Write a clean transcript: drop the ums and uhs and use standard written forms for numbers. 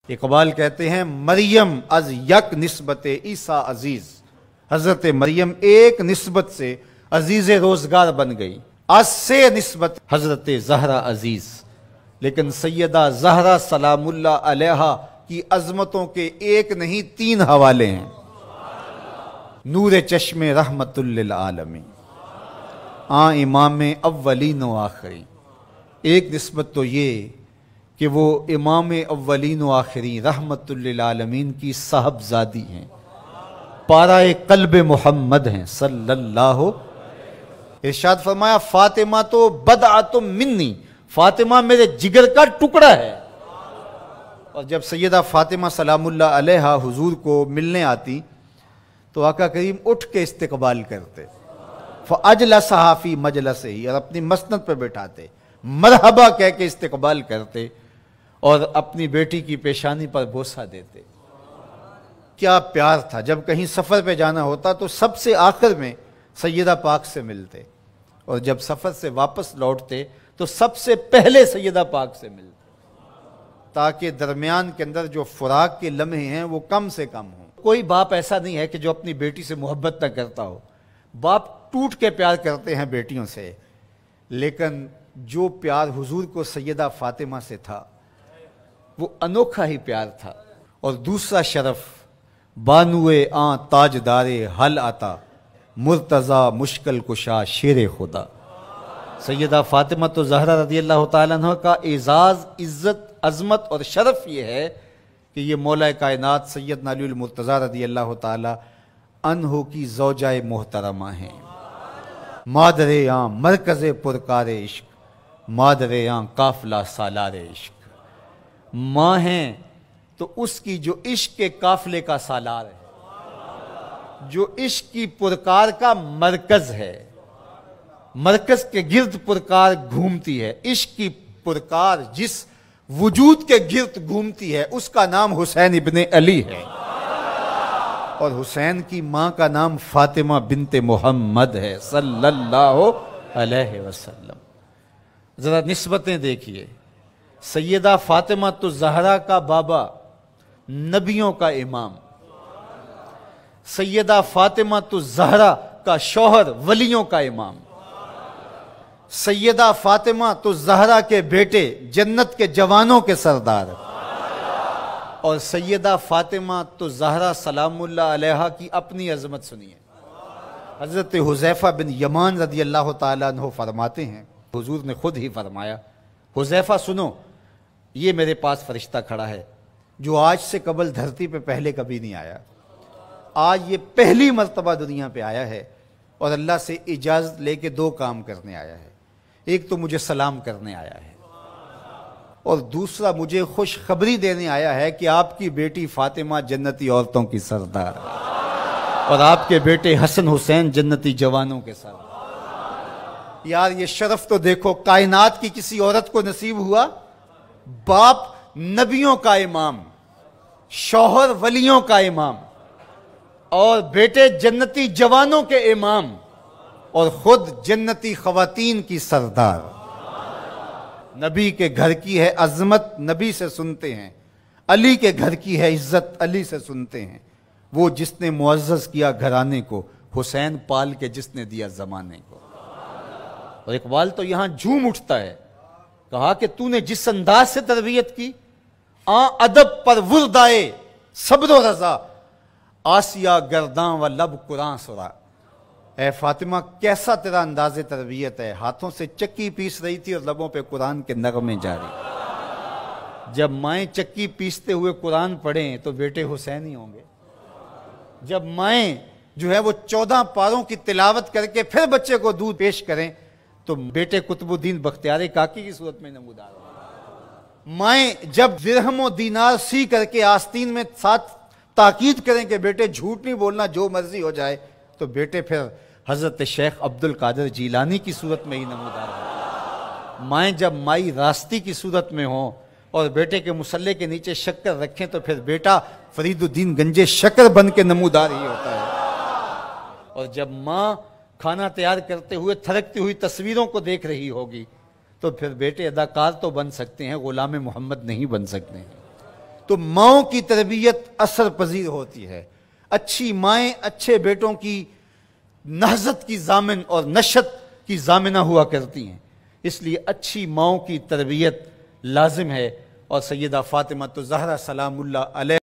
इकबाल कहते हैं मरियम अज यक निस्बत ईसा अजीज, हजरत मरियम एक निस्बत से अजीज रोजगार बन गई, आज से निस्बत हजरत जहरा अजीज। लेकिन सैयदा जहरा सलामुल्लाह अलैहा की अजमतों के एक नहीं 3 हवाले हैं। नूर चश्मे रहमतुल लिल आलमीन, इमाम अव्वलीन व आखिरीन। एक निस्बत तो ये कि वो इमाम अव्वलीन व आखिरीन रहमतुल लिल आलमीन की साहबजादी हैं, पाराए कल्ब मोहम्मद हैं सल्लल्लाहु। इरशाद फरमाया फातिमा तो बदअतुम मिन्नी, फातिमा मेरे जिगर का टुकड़ा है। और जब सैयदा फातिमा सलामुल्लाह अलैहा हुजूर को मिलने आती तो आका करीम उठ के इस्तकबाल करते, फअजलसहा फी मजलसिही, और अपनी मसनद पर बैठाते, मरहबा कह के इस्तकबाल करते और अपनी बेटी की पेशानी पर बोसा देते। क्या प्यार था। जब कहीं सफ़र पे जाना होता तो सबसे आखिर में सैयदा पाक से मिलते, और जब सफ़र से वापस लौटते तो सबसे पहले सैयदा पाक से मिलते, ताकि दरमियान के अंदर जो फुराक के लम्हे हैं वो कम से कम हो। कोई बाप ऐसा नहीं है कि जो अपनी बेटी से मोहब्बत न करता हो। बाप टूट के प्यार करते हैं बेटियों से, लेकिन जो प्यार हुजूर को सैयदा फातिमा से था वो अनोखा ही प्यार था। और दूसरा शरफ बानुए ताजदारे हल आता, मुर्तज़ा मुश्किल कुशा शेर खुदा। सैयदा फातिमा तो ज़हरा रज़ियल्लाहु ताला अन्हा का एजाज़, इज़्ज़त, अज़मत और शरफ ये है कि ये मौला कायनात सैयदना अली मुर्तज़ा रज़ियल्लाहु ताला अन्हु की ज़ौजाए मोहतरमा हैं। मादरे मरकज़ पुरकारे इश्क, मादरे काफिला सालारे इश्क। माँ हैं तो उसकी जो इश्क के काफिले का सालार है, जो इश्क की पुरकार का मरकज है, मरकज के गिर्द पुरकार घूमती है। इश्क की पुरकार जिस वजूद के गिर्द घूमती है उसका नाम हुसैन इब्ने अली है, और हुसैन की मां का नाम फातिमा बिनते मोहम्मद है सल्लल्लाहु अलैहि वसल्लम। जरा निस्बतें देखिए। सैयदा फातिमा तो ज़हरा का बाबा नबियों का इमाम, सैयदा फातिमा तो ज़हरा का शौहर वलियों का इमाम, सैयदा फातिमा तो ज़हरा के बेटे जन्नत के जवानों के सरदार, और सैयदा फातिमा तो ज़हरा सलामुल्लाह अलैहा की अपनी अजमत सुनिए। हज़रत हुज़ैफ़ा बिन यमान रज़ियल्लाहु ताला अन्हु फरमाते हैं, हुजूर ने खुद ही फरमाया, हुज़ैफ़ा सुनो, ये मेरे पास फरिश्ता खड़ा है जो आज से कबल धरती पे पहले कभी नहीं आया। आज ये पहली मर्तबा दुनिया पे आया है और अल्लाह से इजाज़त लेके 2 काम करने आया है। एक तो मुझे सलाम करने आया है, और दूसरा मुझे खुशखबरी देने आया है कि आपकी बेटी फातिमा जन्नती औरतों की सरदार है और आपके बेटे हसन हुसैन जन्नती जवानों के सरदार। यार ये शरफ तो देखो, कायनात की किसी औरत को नसीब हुआ। बाप नबियों का इमाम, शौहर वलियों का इमाम, और बेटे जन्नती जवानों के इमाम, और खुद जन्नती खवातीन की सरदार। नबी के घर की है अजमत, नबी से सुनते हैं। अली के घर की है इज्जत, अली से सुनते हैं। वो जिसने मुअज़्ज़ज़ किया घराने को, हुसैन पाल के जिसने दिया जमाने को। और इकबाल तो यहां झूम उठता है, कहा कि तूने जिस अंदाज से तरबियत की, अदब पर वुर्दाए सब्र रजा, आसिया गर्दां व लब कुरान सुरा। ए फातिमा, कैसा तेरा अंदाज़े तरबियत है। हाथों से चक्की पीस रही थी और लबों पे कुरान के नगमे जारी। जब माएँ चक्की पीसते हुए कुरान पढ़ें तो बेटे हुसैन ही होंगे। जब माएँ जो है वो 14 पारों की तिलावत करके फिर बच्चे को दूध पेश करें तो बेटे कुतुबुद्दीन बख्तियार काकी की सूरत में नमूदार होंगे। माएँ जब दिरहम व दीनार सी करके आस्तीन में साथ ताकीद करें कि बेटे झूठ नहीं बोलना, जो मर्जी हो जाए, तो बेटे फिर हजरत शेख अब्दुल कादिर जीलानी की सूरत में ही नमूदार हो। माएँ जब माई रास्ती की सूरत में हो और बेटे के मुसल्ले के नीचे शक्कर रखें तो फिर बेटा फरीदुद्दीन गंजे शक्कर बन के नमूदार ही होता है। और जब माँ खाना तैयार करते हुए थरकती हुई तस्वीरों को देख रही होगी तो फिर बेटे अदाकार तो बन सकते हैं, गुलाम मोहम्मद नहीं बन सकते हैं। तो माओं की तरबियत असर पजीर होती है। अच्छी माएँ अच्छे बेटों की नहज़त की जामिन और नशत की जामिना हुआ करती हैं, इसलिए अच्छी माओं की तरबियत लाजिम है। और सैयदा फातिमा तो ज़हरा सलामुल्लाह अलैहा